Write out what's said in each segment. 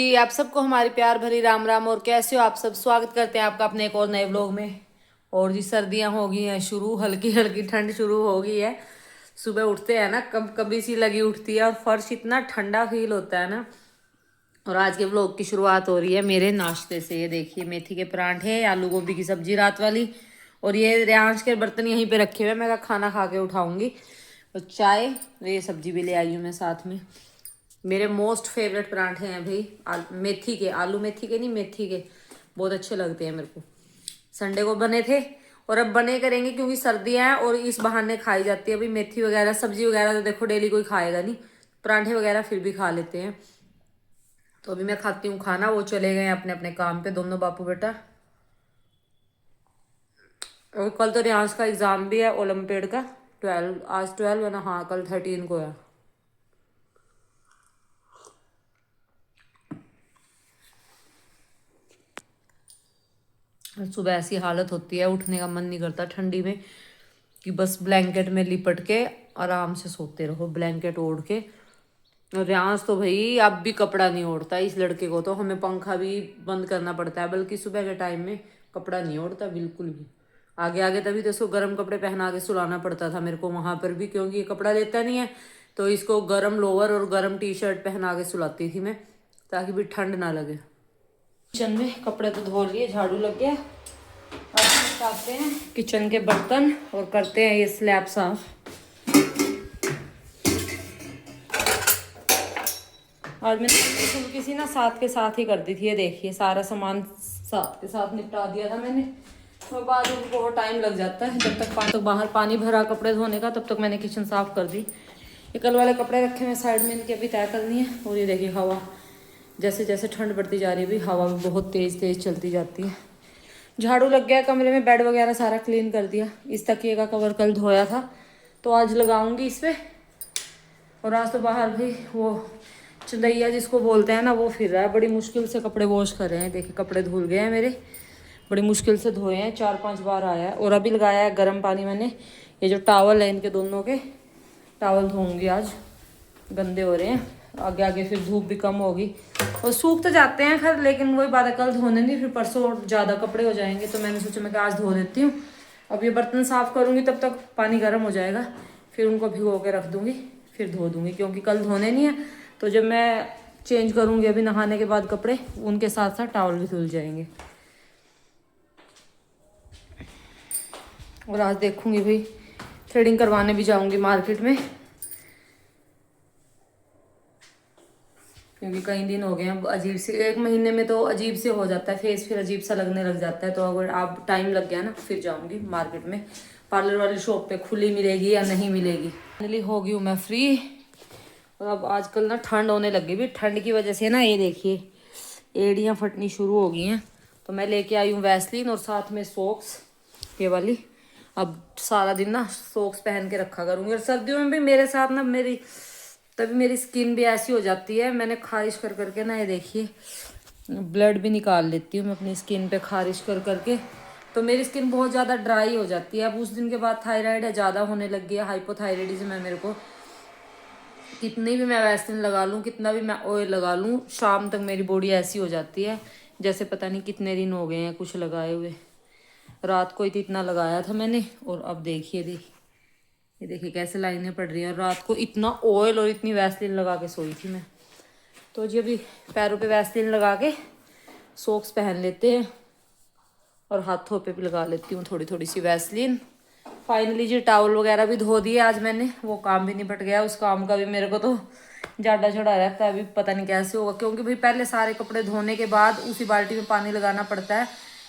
जी आप सबको हमारी प्यार भरी राम राम। और कैसे हो आप सब? स्वागत करते हैं आपका अपने एक और नए व्लॉग में। और जी सर्दियां हो गई हैं शुरू, हल्की हल्की ठंड शुरू हो गई है। सुबह उठते हैं ना कब कभी सी लगी उठती है और फर्श इतना ठंडा फील होता है ना। और आज के व्लॉग की शुरुआत हो रही है मेरे नाश्ते से। ये देखिए मेथी के परांठे, आलू गोभी की सब्जी रात वाली, और ये रेयांश के बर्तन यहीं पे रखे हुए हैं। मैं कहा खाना खा के उठाऊंगी। और चाय, ये सब्जी भी ले आई हूँ मैं साथ में। मेरे मोस्ट फेवरेट परांठे हैं भाई, मेथी के, आलू मेथी के नहीं, मेथी के बहुत अच्छे लगते हैं मेरे को। संडे को बने थे और अब बने करेंगे क्योंकि सर्दियां हैं और इस बहाने खाई जाती है। अभी मेथी वगैरह सब्जी वगैरह तो देखो डेली कोई खाएगा नहीं, परांठे वगैरह फिर भी खा लेते हैं। तो अभी मैं खाती हूँ खाना। वो चले गए अपने अपने काम पे दोनों बापू बेटा। और कल तो रियांश का एग्जाम भी है ओलंपियाड का। 12, आज 12 है ना? हाँ कल 13 को है। सुबह ऐसी हालत होती है, उठने का मन नहीं करता ठंडी में, कि बस ब्लैंकेट में लिपट के आराम से सोते रहो, ब्लैंकेट ओढ़ के। और रियांश तो भाई अब भी कपड़ा नहीं ओढ़ता। इस लड़के को तो हमें पंखा भी बंद करना पड़ता है, बल्कि सुबह के टाइम में कपड़ा नहीं ओढ़ता बिल्कुल भी। आगे आगे तभी तो इसको गर्म कपड़े पहना के सुलाना पड़ता था मेरे को वहां पर भी, क्योंकि ये कपड़ा लेता नहीं है। तो इसको गर्म लोअर और गर्म टी शर्ट पहना के सुलाती थी मैं, ताकि भी ठंड ना लगे। किचन में कपड़े तो धो लिए, झाड़ू लग गया। अब निकालते हैं किचन के बर्तन और करते हैं ये स्लैब साफ। और मैंने किसी ना साथ के साथ ही कर दी थी। ये देखिए सारा सामान साथ के साथ निपटा दिया था मैंने। तो बाद में बहुत टाइम लग जाता है, जब तक बाहर पानी भरा कपड़े धोने का, तब तक मैंने किचन साफ कर दी। ये कल वाले कपड़े रखे हुए साइड में, इनकी अभी तय करनी है। और ये देखिए हवा, जैसे जैसे ठंड बढ़ती जा रही है भी हवा भी बहुत तेज़ तेज़ चलती जाती है। झाड़ू लग गया कमरे में, बेड वगैरह सारा क्लीन कर दिया। इस तकिए का कवर कल धोया था तो आज लगाऊंगी इस पे। और आज तो बाहर भी वो चंदैया जिसको बोलते हैं ना, वो फिर रहा है। बड़ी मुश्किल से कपड़े वॉश कर रहे हैं। देखिए कपड़े धुल गए हैं मेरे, बड़ी मुश्किल से धोए हैं, 4-5 बार आया है। और अभी लगाया है गर्म पानी मैंने। ये जो टावल है इनके दोनों के, टावल धोऊंगी आज, गंदे हो रहे हैं। आगे आगे फिर धूप भी कम होगी और सूख तो जाते हैं खैर, लेकिन वही बात है कल धोने नहीं, फिर परसों ज़्यादा कपड़े हो जाएंगे। तो मैंने सोचा मैं आज धो देती हूँ। अब ये बर्तन साफ़ करूँगी तब तक पानी गर्म हो जाएगा, फिर उनको भिगो के रख दूँगी, फिर धो दूँगी। क्योंकि कल धोने नहीं है, तो जब मैं चेंज करूँगी अभी नहाने के बाद कपड़े, उनके साथ साथ टावल भी धुल जाएंगे। और आज देखूँगी भाई, थ्रेडिंग करवाने भी जाऊँगी मार्केट में, क्योंकि कई दिन हो गए हैं। अजीब से, 1 महीने में तो अजीब से हो जाता है फेस, फिर अजीब सा लगने लग जाता है। तो अगर आप टाइम लग गया ना, फिर जाऊंगी मार्केट में। पार्लर वाली शॉप पे खुली मिलेगी या नहीं मिलेगी। फाइनली हो गई हूँ मैं फ्री। और अब आजकल ना ठंड होने लगी भी, ठंड की वजह से ना ये देखिए एड़ियाँ फटनी शुरू हो गई हैं। तो मैं लेके आई हूँ वैसलीन और साथ में सॉक्स, ये वाली। अब सारा दिन ना सॉक्स पहन के रखा करूँगी। और सर्दियों में भी मेरे साथ ना तभी मेरी स्किन भी ऐसी हो जाती है। मैंने खारिश कर करके ना, ये देखिए ब्लड भी निकाल लेती हूँ मैं अपनी स्किन पे खारिश कर करके। तो मेरी स्किन बहुत ज़्यादा ड्राई हो जाती है। अब उस दिन के बाद थायराइड है ज़्यादा होने लग गया, हाइपोथायराइडिज्म है मेरे को। कितनी भी मैं वैसलीन लगा लूँ, कितना भी मैं ऑयल लगा लूँ, शाम तक मेरी बॉडी ऐसी हो जाती है जैसे पता नहीं कितने दिन हो गए हैं कुछ लगाए हुए। रात को इतना लगाया था मैंने, और अब देखिए ये देखिए कैसे लाइनें पड़ रही हैं। और रात को इतना ऑयल और इतनी वैसलीन लगा के सोई थी मैं। तो जी अभी पैरों पे वैसलीन लगा के सॉक्स पहन लेते हैं, और हाथों पे भी लगा लेती हूँ थोड़ी थोड़ी सी वैसलीन। फाइनली जी टावल वगैरह भी धो दिए आज मैंने, वो काम भी निपट गया। उस काम का भी मेरे को तो जाडा चढ़ा रहता है, अभी पता नहीं कैसे होगा। क्योंकि भाई पहले सारे कपड़े धोने के बाद उसी बाल्टी में पानी लगाना पड़ता है,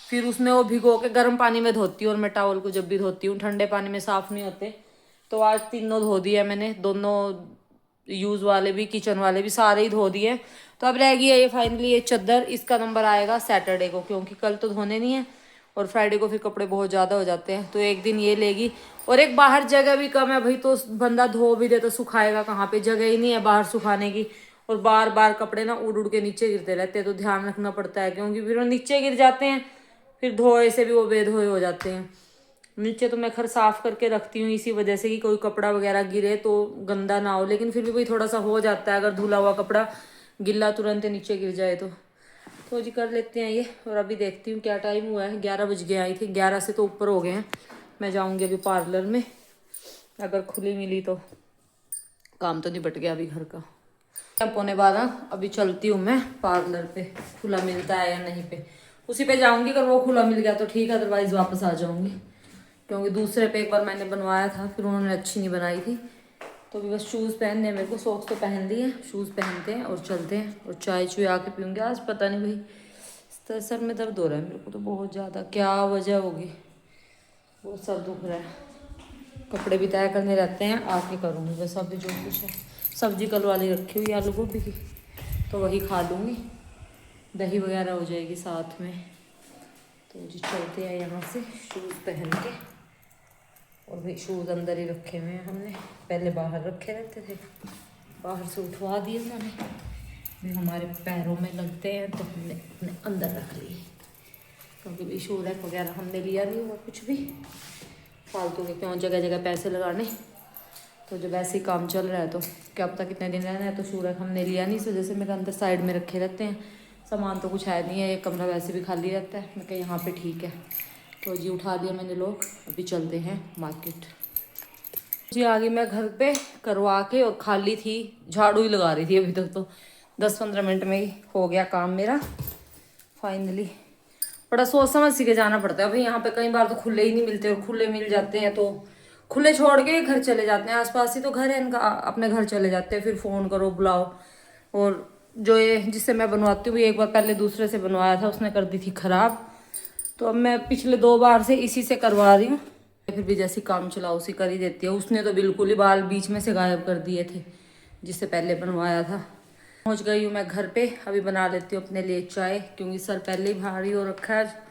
फिर उसमें वो भिगो के गर्म पानी में धोती हूँ। और मैं टावल को जब भी धोती हूँ ठंडे पानी में साफ़ नहीं होते। तो आज तीनों धो दिया मैंने, दोनों यूज़ वाले भी किचन वाले भी सारे ही धो दिए। तो अब रह गई है ये फाइनली ये चादर, इसका नंबर आएगा सैटरडे को, क्योंकि कल तो धोने नहीं है और फ्राइडे को फिर कपड़े बहुत ज़्यादा हो जाते हैं। तो एक दिन ये लेगी। और एक बाहर जगह भी कम है भाई, तो बंदा धो भी दे तो सुखाएगा कहाँ पे, जगह ही नहीं है बाहर सुखाने की। और बार बार कपड़े ना उड़ उड़ के नीचे गिरते रहते हैं, तो ध्यान रखना पड़ता है। क्योंकि फिर वो नीचे गिर जाते हैं, फिर धोए से भी वो बेधोए हो जाते हैं। नीचे तो मैं खैर साफ करके रखती हूँ इसी वजह से कि कोई कपड़ा वगैरह गिरे तो गंदा ना हो, लेकिन फिर भी वही थोड़ा सा हो जाता है अगर धुला हुआ कपड़ा गिल्ला तुरंत नीचे गिर जाए तो जी कर लेते हैं ये। और अभी देखती हूँ क्या टाइम हुआ है, 11 बज गए आई थी, 11 से तो ऊपर हो गए हैं। मैं जाऊँगी अभी पार्लर में, अगर खुली मिली तो काम तो निपट गया अभी घर का। 11:45 अभी चलती हूँ मैं पार्लर पे, खुला मिलता है या नहीं पे, उसी पे जाऊँगी। अगर वो खुला मिल गया तो ठीक है, अदरवाइज़ वापस आ जाऊँगी, क्योंकि दूसरे पे एक बार मैंने बनवाया था, फिर उन्होंने अच्छी नहीं बनाई थी। तो अभी बस शूज़ पहनने हैं मेरे को, सॉक्स तो पहन लिए, शूज़ पहनते हैं और चलते हैं। और चाय चुय आके पीऊँगी। आज पता नहीं भाई सर में दर्द हो रहा है मेरे को तो बहुत ज़्यादा, क्या वजह होगी, बहुत सर दुख रहा है। कपड़े भी तय करने रहते हैं, आके करूँगी बस। अभी जो कुछ है, सब्जी कल वाली रखी हुई आलू गोभी की, तो वही खा लूँगी, दही वगैरह हो जाएगी साथ में। तो जी चलते हैं यहाँ से शूज़ पहन के। और भाई शूज़ अंदर ही रखे हुए हैं हमने, पहले बाहर रखे रहते थे, बाहर से उठवा दिए उन्होंने, भी हमारे पैरों में लगते हैं तो हमने अपने अंदर रख लिए, क्योंकि भाई शू रैक वगैरह हमने लिया नहीं हुआ कुछ भी, फालतू के क्यों जगह जगह पैसे लगाने। तो जब ऐसे ही काम चल रहा है तो क्या पता कितने दिन रहना है, तो शू रैक हमने लिया नहीं, इस वजह से मेरे अंदर साइड में रखे रहते हैं। सामान तो कुछ है नहीं है, एक कमरा वैसे भी खाली रहता है, मैं कहा यहाँ पे ठीक है। तो जी उठा दिया मैंने लोग, अभी चलते हैं मार्केट। जी आ गई मैं घर पे करवा के, और खाली थी, झाड़ू ही लगा रही थी अभी तक, तो 10-15 मिनट में ही हो गया काम मेरा फाइनली। बड़ा सोच समझ सी के जाना पड़ता है भाई, यहाँ पे कई बार तो खुले ही नहीं मिलते, और खुले मिल जाते हैं तो खुले छोड़ के घर चले जाते हैं, आसपास ही तो घर है इनका, अपने घर चले जाते हैं, फिर फ़ोन करो बुलाओ। और जो ये जिससे मैं बनवाती हूँ, एक बार पहले दूसरे से बनवाया था, उसने कर दी थी ख़राब, तो अब मैं पिछले 2 बार से इसी से करवा रही हूँ। फिर भी जैसी काम चलाओ उसी कर ही देती है। उसने तो बिल्कुल ही बाल बीच में से गायब कर दिए थे जिससे पहले बनवाया था। पहुँच गई हूँ मैं घर पे, अभी बना लेती हूँ अपने लिए चाय, क्योंकि सर पहले ही भारी हो रखा है।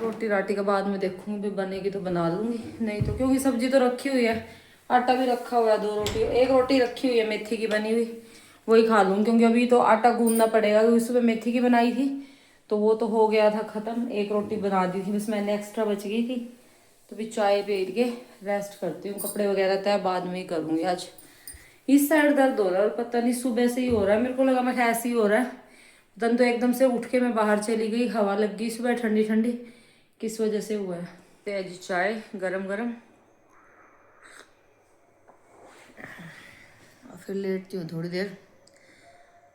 रोटी राटी के बाद में देखूँगी, भी बनेगी तो बना लूँगी, नहीं तो क्योंकि सब्जी तो रखी हुई है, आटा भी रखा हुआ है, 2 रोटी, 1 रोटी रखी हुई है मेथी की बनी हुई, वही खा लूँगी, क्योंकि अभी तो आटा गूंदना पड़ेगा, क्योंकि सुबह मेथी की बनाई थी तो वो तो हो गया था ख़त्म। 1 रोटी बना दी थी बस मैंने, एक्स्ट्रा बच गई थी, तो भी चाय पी के रेस्ट करती हूँ। कपड़े वगैरह तय बाद में ही करूँगी। आज इस साइड दर्द हो रहा है, और पता नहीं सुबह से ही हो रहा है, मेरे को लगा मैं ऐसे ही हो रहा है, दन तो एकदम से उठ के मैं बाहर चली गई, हवा लग गई सुबह ठंडी ठंडी, किस वजह से हुआ है। तेज चाय गरम गरम, और फिर लेटती हूँ थोड़ी देर।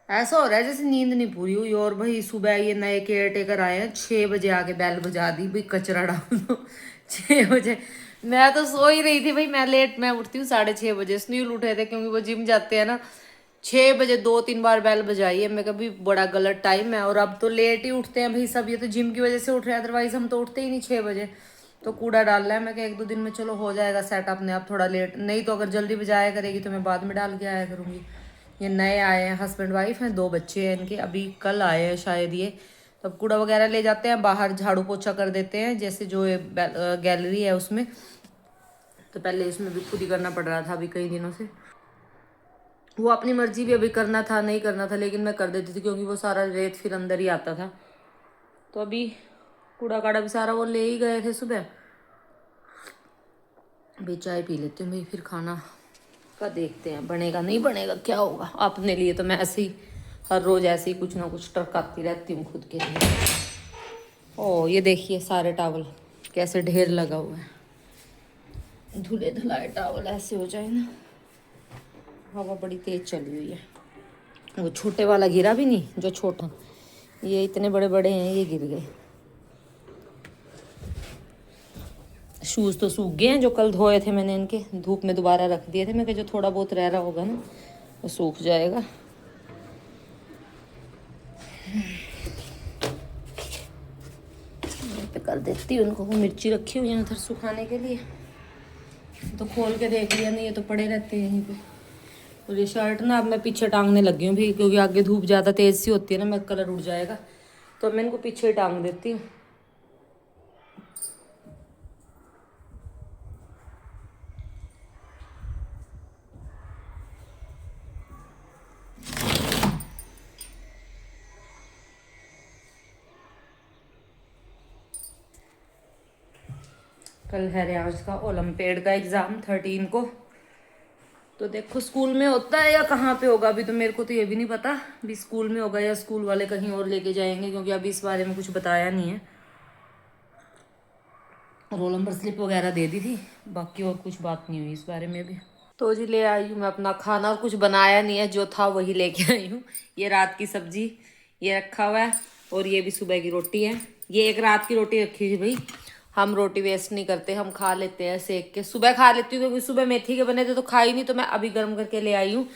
ऐसा हो रहा है जैसे नींद नहीं पूरी हुई। और भाई सुबह ये नए केयर टेकर आए हैं, 6 बजे आके बेल बजा दी, भाई कचरा डाल दो। 6 बजे मैं तो सो ही रही थी भाई, मैं लेट, मैं उठती हूँ 6:30 बजे, सुनील उठे थे क्योंकि वो जिम जाते हैं ना। 6 बजे 2-3 बार बेल बजाई है, मैं कभी बड़ा गलत टाइम है। और अब तो लेट ही उठते हैं भाई सब, ये तो जिम की वजह से उठ रहे हैं, अदरवाइज हम तो उठते ही नहीं 6 बजे। तो कूड़ा डाल रहा है, मैं 1-2 दिन में चलो हो जाएगा सेट अपने आप, थोड़ा लेट नहीं तो अगर जल्दी बजाया करेगी तो मैं बाद में डाल के आया करूँगी। ये नए आए हैं, हस्बैंड वाइफ हैं, 2 बच्चे हैं इनके, अभी कल आए हैं शायद ये। तब कूड़ा वगैरह ले जाते हैं बाहर, झाड़ू पोछा कर देते हैं, जैसे जो गैलरी है उसमें, तो पहले इसमें भी खुद ही करना पड़ रहा था अभी कई दिनों से। वो अपनी मर्जी भी अभी करना था नहीं करना था, लेकिन मैं कर देती थी क्योंकि वो सारा रेत फिर अंदर ही आता था। तो अभी कूड़ा काड़ा भी सारा वो ले ही गए थे सुबह। अभी चाय पी लेती हूँ भाई, फिर खाना का देखते हैं, बनेगा नहीं बनेगा क्या होगा। अपने लिए तो मैं ऐसे ही हर रोज़ ऐसे ही कुछ ना कुछ टरकाती रहती हूँ खुद के लिए। ओ ये देखिए सारे टावल कैसे ढेर लगा हुआ है, धुले धुलाए टावल ऐसे हो जाए ना। हवा बड़ी तेज चली हुई है। वो छोटे वाला गिरा भी नहीं, जो छोटा, ये इतने बड़े बड़े हैं, ये गिर गए। शूज़ तो सूख गए हैं, जो कल धोए थे मैंने, इनके धूप में दोबारा रख दिए थे, मैं जो थोड़ा बहुत रह रहा होगा ना वो सूख जाएगा। पे कर देती हूँ उनको, वो मिर्ची रखी हुई है उधर सुखाने के लिए, तो खोल के देख लिया, नहीं ये तो पड़े रहते हैं यहीं पे। और ये शर्ट ना अब मैं पीछे टांगने लगी हूँ भी, क्योंकि आगे धूप ज़्यादा तेज़ सी होती है ना, मैं कलर उड़ जाएगा, तो मैं इनको पीछे टांग देती हूँ। कल है रियाज का ओलंपियाड का एग्ज़ाम 13 को, तो देखो स्कूल में होता है या कहाँ पे होगा, अभी तो मेरे को तो ये भी नहीं पता भी स्कूल में होगा या स्कूल वाले कहीं और लेके जाएंगे, क्योंकि अभी इस बारे में कुछ बताया नहीं है। रोल नंबर स्लिप वगैरह दे दी थी, बाकी और कुछ बात नहीं हुई इस बारे में भी। तो जी ले आई हूँ मैं अपना खाना, और कुछ बनाया नहीं है, जो था वही लेके आई हूँ। ये रात की सब्जी ये रखा हुआ है, और ये भी सुबह की रोटी है। ये एक रात की रोटी रखी थी भाई, हम रोटी वेस्ट नहीं करते, हम खा लेते हैं सेक के। सुबह खा लेती हूँ क्योंकि सुबह मेथी के बने थे तो खाई नहीं, तो मैं अभी गर्म करके ले आई हूँ।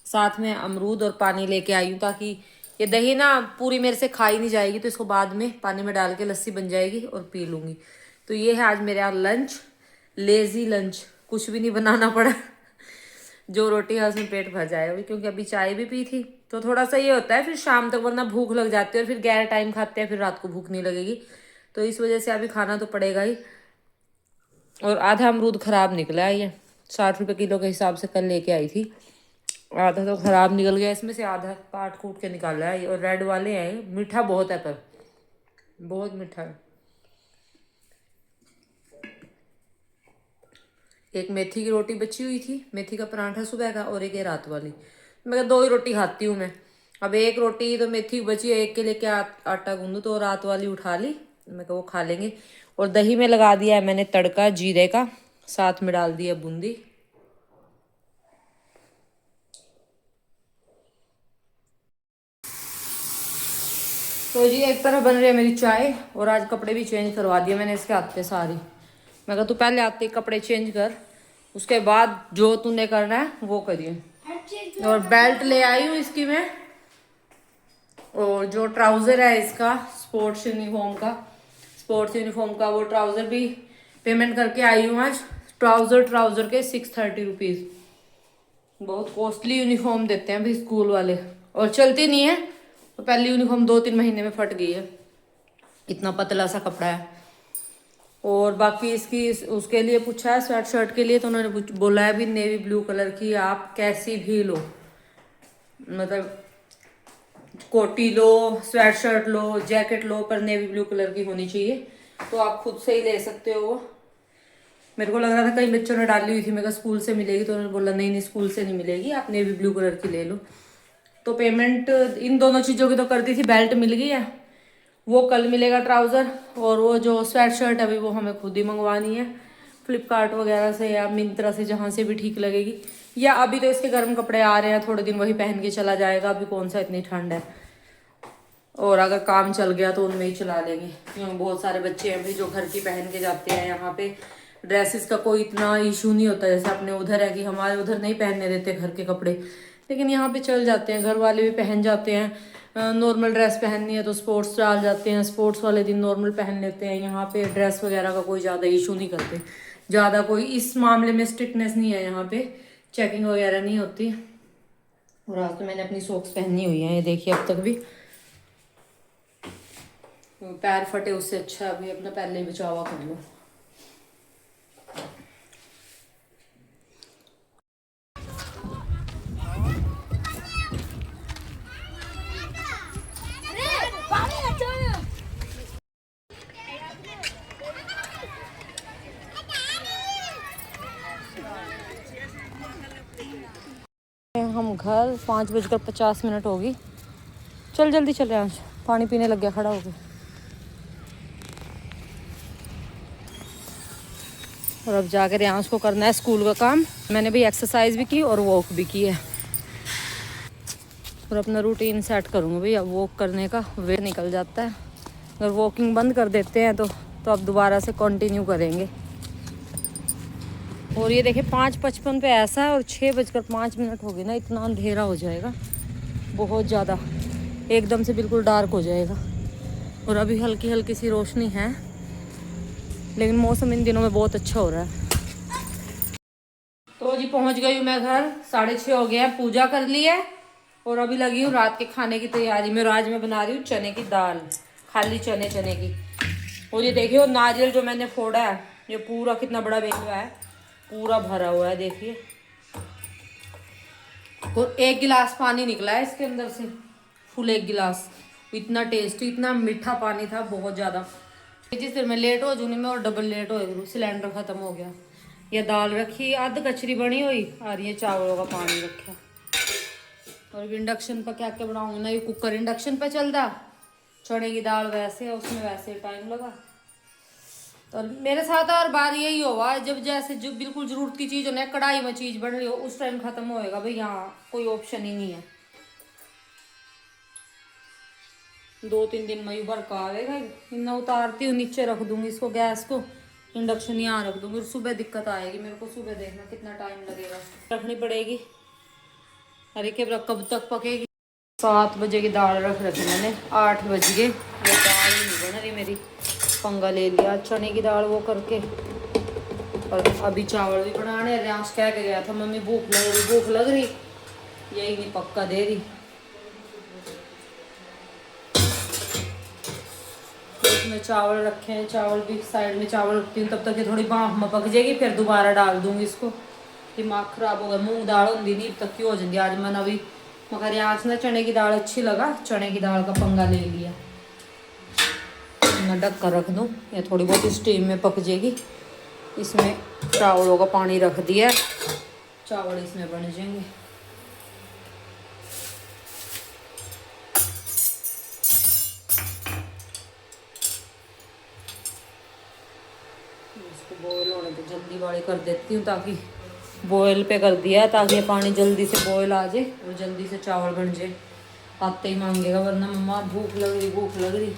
साथ में अमरूद और पानी लेके आई हूँ, ताकि ये दही ना पूरी मेरे से खाई नहीं जाएगी, तो इसको बाद में पानी में डाल के लस्सी बन जाएगी और पी लूँगी। तो ये है आज मेरे यहाँ लंच, लेजी लंच, कुछ भी नहीं बनाना पड़ा। जो रोटी है उसमें पेट भर जाएगा, क्योंकि अभी चाय भी पी थी, तो थोड़ा सा ये होता है फिर शाम तक, वरना भूख लग जाती है और फिर गैर टाइम खाते हैं, फिर रात को भूख नहीं लगेगी। तो इस वजह से अभी खाना तो पड़ेगा ही। और आधा अमरूद खराब निकला है, ये 60 रुपये किलो के हिसाब से कल लेके आई थी। आधा तो खराब निकल गया, इसमें से आधा काट कूट के निकाला है। और रेड वाले हैं, मीठा बहुत है, पर बहुत मीठा है। एक मेथी की रोटी बची हुई थी, मेथी का पराठा सुबह का, और एक ये रात वाली। मैं कहा 2 ही रोटी खाती हूँ मैं। अब एक रोटी तो मेथी की बची है, एक के लेके आटा गूंदू, तो रात वाली उठा ली, मैं कहा वो खा लेंगे। और दही में लगा दिया है मैंने तड़का जीरे का, साथ में डाल दिया बूंदी। तो जी एक तरफ बन रही है मेरी चाय, और आज कपड़े भी चेंज करवा दिए मैंने इसके आते सारी। मैं कहा तू पहले आते ही कपड़े चेंज कर, उसके बाद जो तूने करना है वो करिए। और बेल्ट ले आई हूँ इसकी मैं, और जो ट्राउजर है इसका स्पोर्ट्स यूनिफॉर्म का वो ट्राउजर भी पेमेंट करके आई हूँ आज। ट्राउजर के 630 रुपीज। बहुत कॉस्टली यूनिफॉर्म देते हैं भाई स्कूल वाले, और चलती नहीं है। तो पहली यूनिफॉर्म 2-3 महीने में फट गई है, इतना पतला सा कपड़ा है। और बाकी इसकी उसके लिए पूछा है स्वेट शर्ट के लिए, तो उन्होंने बोला है भी नेवी ब्लू कलर की आप कैसी भी लो, मतलब कोटी लो, स्वेट शर्ट लो, जैकेट लो, पर नेवी ब्लू कलर की होनी चाहिए। तो आप खुद से ही ले सकते हो। मेरे को लग रहा था कई बच्चों ने डाली हुई थी, मैं कहा स्कूल से मिलेगी, तो उन्होंने बोला नहीं नहीं स्कूल से नहीं मिलेगी, आप नेवी ब्लू कलर की ले लो। तो पेमेंट इन दोनों चीज़ों की तो कर दी थी, बेल्ट मिल गई है, वो कल मिलेगा ट्राउज़र। और वो जो स्वेट शर्ट है अभी वो हमें खुद ही मंगवानी है, फ्लिपकार्ट वगैरह से या मिंत्रा से, जहाँ से भी ठीक लगेगी। या अभी तो इसके गर्म कपड़े आ रहे हैं, थोड़े दिन वही पहन के चला जाएगा, अभी कौन सा इतनी ठंड है। और अगर काम चल गया तो उनमें ही चला लेंगे, क्योंकि बहुत सारे बच्चे हैं भाई जो घर की पहन के जाते हैं। यहाँ पे ड्रेसेस का कोई इतना इशू नहीं होता, जैसे अपने उधर है कि हमारे उधर नहीं पहनने देते घर के कपड़े, लेकिन यहाँ पे चल जाते हैं, घर वाले भी पहन जाते हैं। नॉर्मल ड्रेस पहननी है तो स्पोर्ट्स डाल जाते हैं, स्पोर्ट्स वाले दिन नॉर्मल पहन लेते हैं। यहाँ पे ड्रेस वगैरह का कोई ज़्यादा इशू नहीं करते, ज़्यादा कोई इस मामले में स्ट्रिक्टनेस नहीं है यहाँ पे, चेकिंग वगैरह नहीं होती। और आज तो मैंने अपनी सॉक्स पहनी हुई है, ये देखिए अब तक भी पैर फटे, उससे अच्छा अभी अपना पहले ही बचावा कर लो। हम घर 5:50 होगी। चल जल्दी चल रहे हैं, पानी पीने लग गया खड़ा हो गया। और अब जाकर यहाँ उसको करना है स्कूल का काम। मैंने भी एक्सरसाइज भी की और वॉक भी की है, और अपना रूटीन सेट करूँगा भाई। अब वॉक करने का वे निकल जाता है, अगर वॉकिंग बंद कर देते हैं तो अब दोबारा से कंटिन्यू करेंगे। और ये देखिए 5:55 पे ऐसा है, और 6:05 हो गए ना, इतना अंधेरा हो जाएगा बहुत ज़्यादा, एकदम से बिल्कुल डार्क हो जाएगा। और अभी हल्की हल्की सी रोशनी है, लेकिन मौसम इन दिनों में बहुत अच्छा हो रहा है। तो जी पहुंच गई हूँ मैं घर, 6:30 हो गया, पूजा कर ली है, और अभी लगी हूँ रात के खाने की तैयारी में। और आज मैं बना रही हूँ चने की दाल, खाली चने की। और ये देखिए वो नारियल जो मैंने फोड़ा है, ये पूरा कितना बड़ा बेलवा है, पूरा भरा हुआ है देखिए। और 1 गिलास पानी निकला है इसके अंदर से, फुल 1 गिलास। इतना टेस्टी, इतना मीठा पानी था, बहुत ज़्यादा। जिस दिन मैं लेट हो जूनी में, और डबल लेट हो, सिलेंडर ख़त्म हो गया। ये दाल रखी आध कचरी बनी हुई और ये चावलों का पानी रखा। और इंडक्शन पर क्या क्या बनाऊंगी ना, ये कुकर इंडक्शन पे चलता, चने की दाल वैसे है उसमें वैसे टाइम लगा। तो मेरे साथ और बार यही होगा, जब जैसे जो बिल्कुल जरूरत की चीज़ हो ना, कढ़ाई में चीज़ बन रही हो उस टाइम खत्म होएगा भाई, यहाँ कोई ऑप्शन ही नहीं है। 2-3 दिन में उबर का आएगा, इतना उतारती हूँ नीचे रख दूंगी इसको, गैस को इंडक्शन यहाँ रख दूंगी। सुबह दिक्कत आएगी मेरे को, सुबह देखना कितना टाइम लगेगा, रखनी पड़ेगी। अरे क्या कब तक पकेगी। 7 बजे की दाल रख रखी मैंने, 8 बज गए, ये दाल ही नहीं बन रही मेरी। पंगा ले लिया चने की दाल वो करके, और अभी चावल भी बनाने। रियांश कह के गया था मम्मी भूख लग रही भूख लग रही, यही नहीं पक्का दे रही। इसमें चावल रखे हैं, चावल भी साइड में चावल रखती हूँ, तब तक ये थोड़ी भाप में पक जाएगी, फिर दोबारा डाल दूंगी इसको। दिमाग खराब हो गया, मूंग दाल होती नहीं तक की हो जाती आज। मैंने अभी मगर यहाँ ना चने की दाल अच्छी लगा, चने की दाल का पंगा ले लिया। मैं ढक कर रख दूँ, ये थोड़ी बहुत स्टीम में पक जाएगी। इसमें चावलों का पानी रख दिया, चावल इसमें बन जाएंगे। इसको बॉयल होने पे जल्दी वाली कर देती हूँ, ताकि बॉयल पे कर दिया ताकि पानी जल्दी से बॉयल आ जाए और जल्दी से चावल बन जाए। आते ही मांगेगा वरना मम्मा भूख लग रही भूख लग रही।